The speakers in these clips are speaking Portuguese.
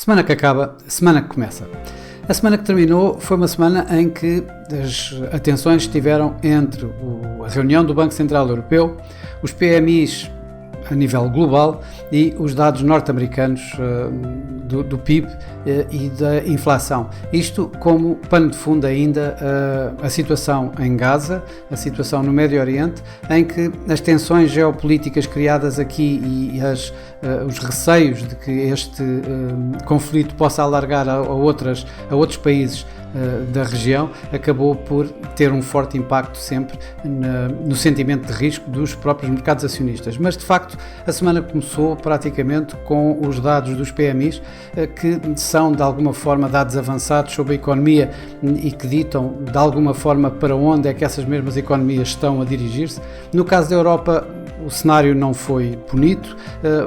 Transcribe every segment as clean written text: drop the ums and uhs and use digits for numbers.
Semana que acaba, semana que começa. A semana que terminou foi uma semana em que as atenções estiveram entre a reunião do Banco Central Europeu, os PMIs a nível global e os dados norte-americanos do PIB e da inflação. Isto como pano de fundo ainda a situação em Gaza, a situação no Médio Oriente, em que as tensões geopolíticas criadas aqui e os receios de que este conflito possa alargar a outros países da região, acabou por ter um forte impacto sempre no sentimento de risco dos próprios mercados acionistas. Mas de facto a semana começou praticamente com os dados dos PMIs que são de alguma forma dados avançados sobre a economia e que ditam de alguma forma para onde é que essas mesmas economias estão a dirigir-se. No caso da Europa, o cenário não foi bonito,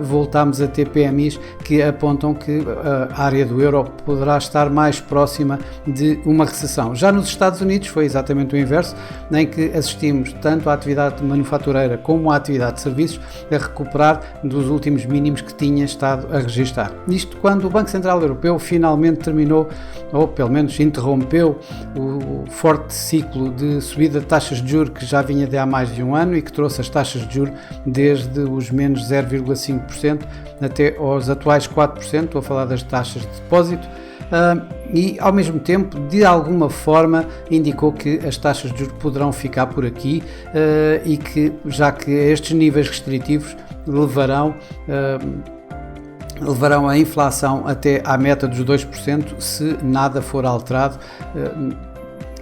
voltámos a ter PMIs que apontam que a área do euro poderá estar mais próxima de uma recessão. Já nos Estados Unidos foi exatamente o inverso, em que assistimos tanto à atividade manufatureira como à atividade de serviços a recuperar dos últimos mínimos que tinha estado a registrar. Isto quando o Banco Central Europeu finalmente terminou, ou pelo menos interrompeu, o forte ciclo de subida de taxas de juros que já vinha de há mais de um ano e que trouxe as taxas de juros desde os menos 0,5% até aos atuais 4%, estou a falar das taxas de depósito, e ao mesmo tempo, de alguma forma, indicou que as taxas de juros poderão ficar por aqui e que, já que estes níveis restritivos levarão a inflação até à meta dos 2% se nada for alterado.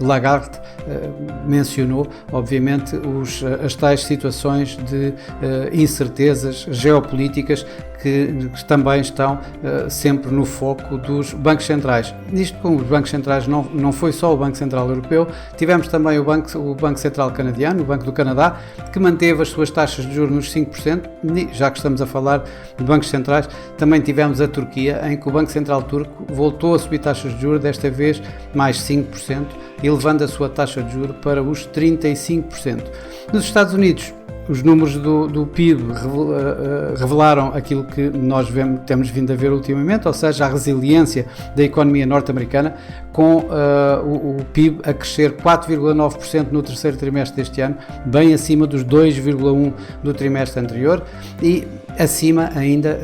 Lagarde mencionou, obviamente, as tais situações de incertezas geopolíticas que também estão sempre no foco dos bancos centrais. Isto com os bancos centrais não foi só o Banco Central Europeu, tivemos também o Banco Central Canadiano, o Banco do Canadá, que manteve as suas taxas de juros nos 5%, e já que estamos a falar de bancos centrais, também tivemos a Turquia, em que o Banco Central turco voltou a subir taxas de juros, desta vez mais 5%, elevando a sua taxa de juros para os 35%. Nos Estados Unidos, os números do PIB revelaram aquilo que nós temos vindo a ver ultimamente, ou seja, a resiliência da economia norte-americana, com o PIB a crescer 4,9% no terceiro trimestre deste ano, bem acima dos 2,1% do trimestre anterior e acima ainda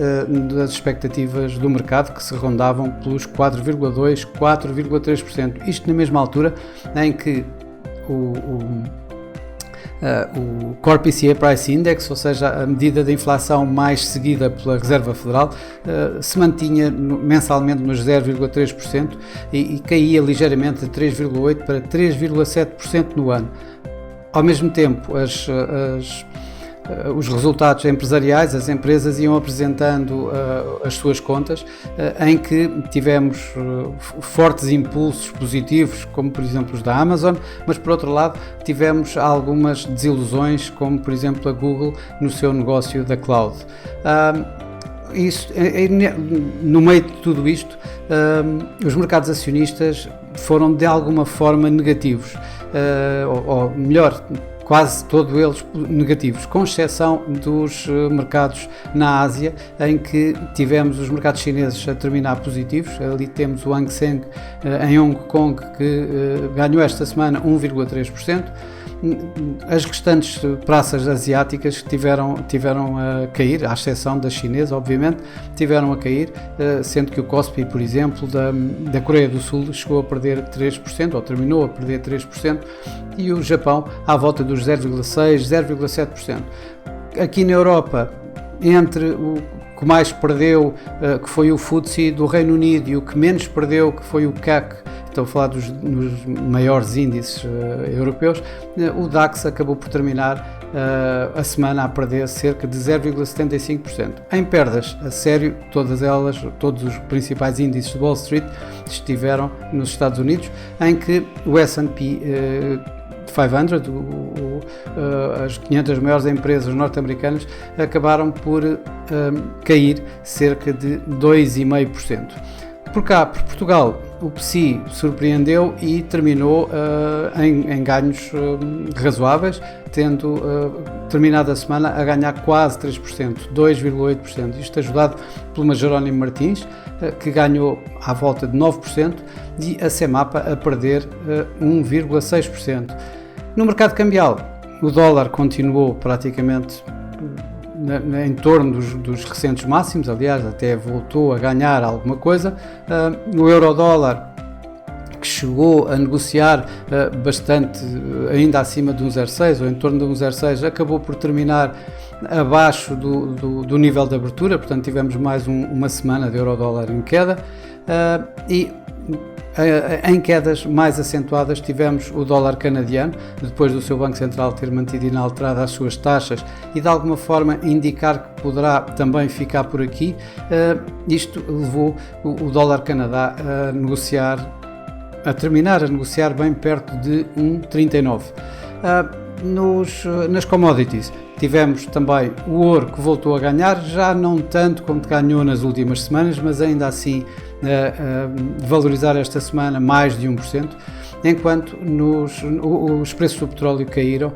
das expectativas do mercado, que se rondavam pelos 4,2%, 4,3%. Isto na mesma altura em que o Core PCE Price Index, ou seja, a medida de inflação mais seguida pela Reserva Federal, se mantinha mensalmente nos 0,3% e caía ligeiramente de 3,8% para 3,7% no ano. Ao mesmo tempo, os resultados empresariais, as empresas iam apresentando as suas contas, em que tivemos fortes impulsos positivos, como por exemplo os da Amazon, mas por outro lado tivemos algumas desilusões, como por exemplo a Google no seu negócio da cloud. No meio de tudo isto, os mercados acionistas foram de alguma forma negativos, ou melhor, quase todos eles negativos, com exceção dos mercados na Ásia, em que tivemos os mercados chineses a terminar positivos. Ali temos o Hang Seng em Hong Kong, que ganhou esta semana 1,3%. As restantes praças asiáticas tiveram a cair, à exceção da chinesa, obviamente, tiveram a cair, sendo que o Kospi, por exemplo, da Coreia do Sul chegou a perder 3%, ou terminou a perder 3%, e o Japão à volta dos 0,6%, 0,7%. Aqui na Europa, entre o que mais perdeu, que foi o FTSE do Reino Unido, e o que menos perdeu, que foi o CAC, estou a falar dos maiores índices europeus, o DAX acabou por terminar a semana a perder cerca de 0,75%. Em perdas, a sério, todos os principais índices de Wall Street estiveram nos Estados Unidos, em que o S&P 500, as 500 maiores empresas norte-americanas, acabaram por cair cerca de 2,5%. Por cá, por Portugal, o PSI surpreendeu e terminou em ganhos razoáveis, tendo terminado a semana a ganhar quase 3%, 2,8%. Isto ajudado pelo Major Jerónimo Martins, que ganhou à volta de 9%, e a CEMAPA a perder 1,6%. No mercado cambial, o dólar continuou praticamente em torno dos recentes máximos, aliás, até voltou a ganhar alguma coisa. O euro-dólar, que chegou a negociar bastante, ainda acima de 1,06 ou em torno de 1,06, acabou por terminar abaixo do nível de abertura, portanto tivemos mais uma semana de euro-dólar em queda, e em quedas mais acentuadas tivemos o dólar canadiano, depois do seu Banco Central ter mantido inalterada as suas taxas e de alguma forma indicar que poderá também ficar por aqui. Isto levou o dólar Canadá a terminar a negociar bem perto de 1,39. Nas commodities tivemos também o ouro, que voltou a ganhar, já não tanto como ganhou nas últimas semanas, mas ainda assim valorizar esta semana mais de 1%, enquanto os preços do petróleo caíram,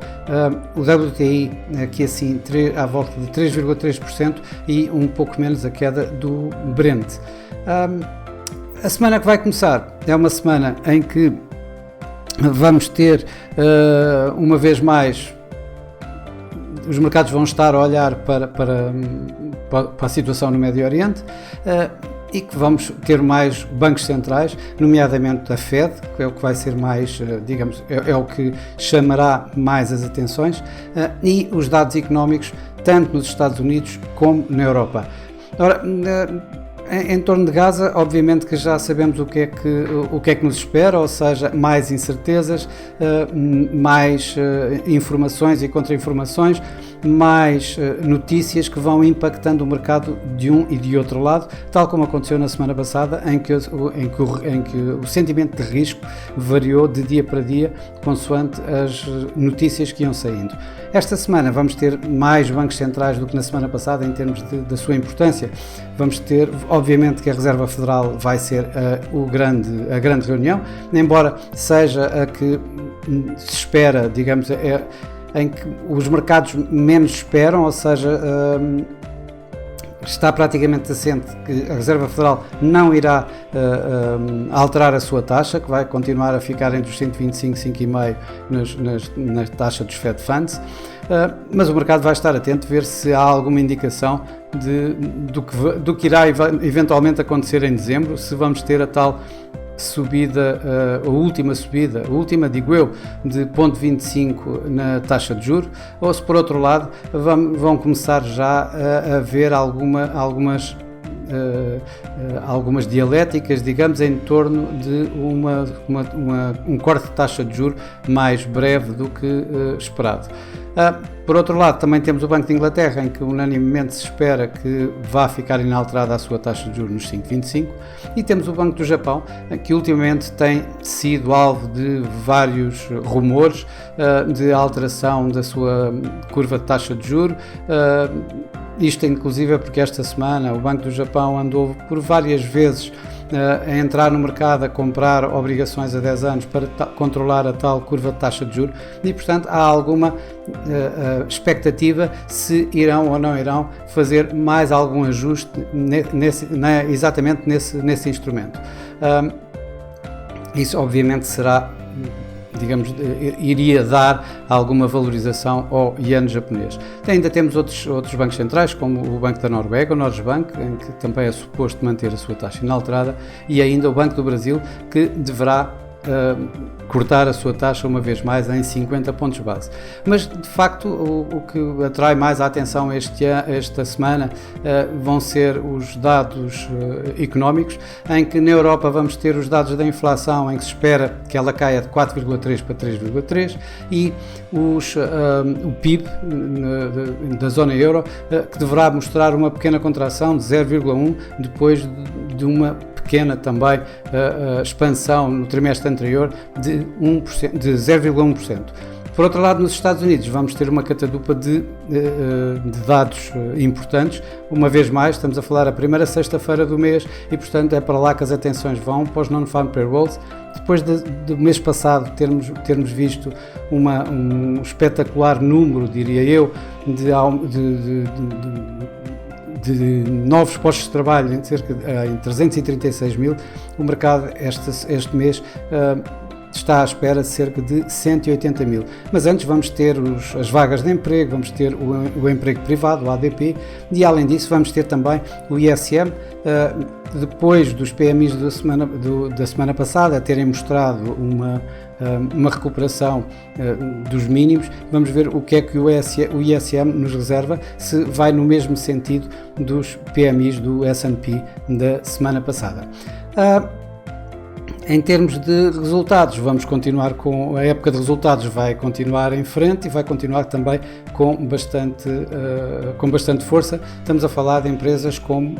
o WTI aqui assim à volta de 3,3% e um pouco menos a queda do Brent. A semana que vai começar é uma semana em que vamos ter, uma vez mais, os mercados vão estar a olhar para a situação no Médio Oriente, e que vamos ter mais bancos centrais, nomeadamente a Fed, que é o que vai ser mais, digamos, é o que chamará mais as atenções, e os dados económicos, tanto nos Estados Unidos como na Europa. Ora, em torno de Gaza, obviamente que já sabemos o que é que nos espera, ou seja, mais incertezas, mais informações e contra-informações, mais notícias que vão impactando o mercado de um e de outro lado, tal como aconteceu na semana passada, em que o sentimento de risco variou de dia para dia, consoante as notícias que iam saindo. Esta semana vamos ter mais bancos centrais do que na semana passada em termos da sua importância. Vamos ter, obviamente, que a Reserva Federal vai ser a grande reunião, embora seja a que se espera, digamos, em que os mercados menos esperam, ou seja, está praticamente assente que a Reserva Federal não irá alterar a sua taxa, que vai continuar a ficar entre os 125 e 5,5 na taxa dos Fed Funds, mas o mercado vai estar atento a ver se há alguma indicação do que irá eventualmente acontecer em dezembro, se vamos ter a tal subida, a última, digo eu, de 0,25 na taxa de juros, ou se por outro lado vão começar já a haver algumas dialéticas, digamos, em torno de um corte de taxa de juros mais breve do que esperado. Por outro lado, também temos o Banco de Inglaterra, em que unanimemente se espera que vá ficar inalterada a sua taxa de juros nos 5,25, e temos o Banco do Japão, que ultimamente tem sido alvo de vários rumores de alteração da sua curva de taxa de juros. Isto inclusive porque esta semana o Banco do Japão andou por várias vezes a entrar no mercado a comprar obrigações a 10 anos para controlar a tal curva de taxa de juros, e portanto há alguma expectativa se irão ou não irão fazer mais algum ajuste exatamente nesse instrumento. Isso obviamente será, digamos, iria dar alguma valorização ao iene japonês. Ainda temos outros bancos centrais, como o Banco da Noruega, o Norges-Bank, em que também é suposto manter a sua taxa inalterada, e ainda o Banco do Brasil, que deverá cortar a sua taxa uma vez mais em 50 pontos base. Mas de facto o que atrai mais a atenção esta semana vão ser os dados económicos, em que na Europa vamos ter os dados da inflação, em que se espera que ela caia de 4,3 para 3,3, e o PIB da zona euro, que deverá mostrar uma pequena contração de 0,1 depois de uma pequena também expansão no trimestre anterior de 0,1%. Por outro lado, nos Estados Unidos vamos ter uma catadupa de dados importantes. Uma vez mais, estamos a falar a primeira sexta-feira do mês e, portanto, é para lá que as atenções vão para os non-farm payrolls. Depois do mês passado termos visto um espetacular número, diria eu, de novos postos de trabalho, em 336 mil, o mercado este mês está à espera de cerca de 180 mil. Mas antes vamos ter as vagas de emprego, vamos ter o emprego privado, o ADP, e além disso vamos ter também o ISM, depois dos PMIs da semana passada terem mostrado uma recuperação dos mínimos. Vamos ver o que é que o ISM nos reserva, se vai no mesmo sentido dos PMIs do S&P da semana passada. Em termos de resultados, vamos continuar com a época de resultados, vai continuar em frente e vai continuar também com bastante força. Estamos a falar de empresas como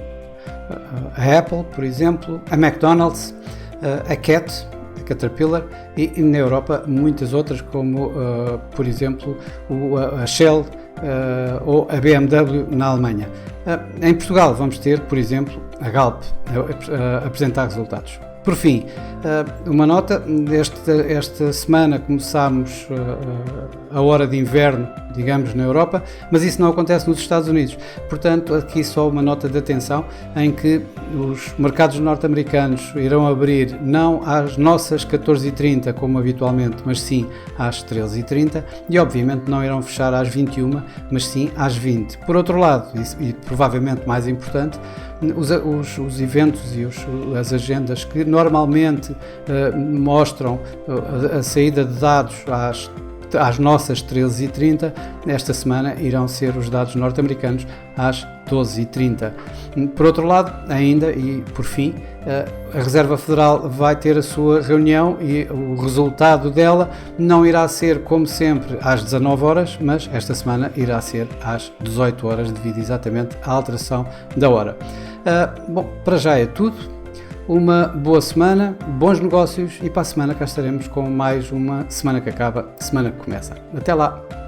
a Apple, por exemplo, a McDonald's, a Caterpillar e na Europa muitas outras como, por exemplo, a Shell ou a BMW na Alemanha. Em Portugal vamos ter, por exemplo, a Galp a apresentar resultados. Por fim, uma nota, esta semana começámos a hora de inverno, digamos, na Europa, mas isso não acontece nos Estados Unidos. Portanto, aqui só uma nota de atenção em que os mercados norte-americanos irão abrir não às nossas 14h30 como habitualmente, mas sim às 13h30 e obviamente não irão fechar às 21h, mas sim às 20h. Por outro lado, e provavelmente mais importante, os eventos e as agendas que normalmente mostram a saída de dados às nossas 13h30, esta semana irão ser os dados norte-americanos às 12h30. Por outro lado, ainda e por fim, a Reserva Federal vai ter a sua reunião e o resultado dela não irá ser, como sempre, às 19 horas, mas esta semana irá ser às 18 horas, devido exatamente à alteração da hora. Bom, para já é tudo. Uma boa semana, bons negócios e para a semana cá estaremos com mais uma semana que acaba, semana que começa. Até lá!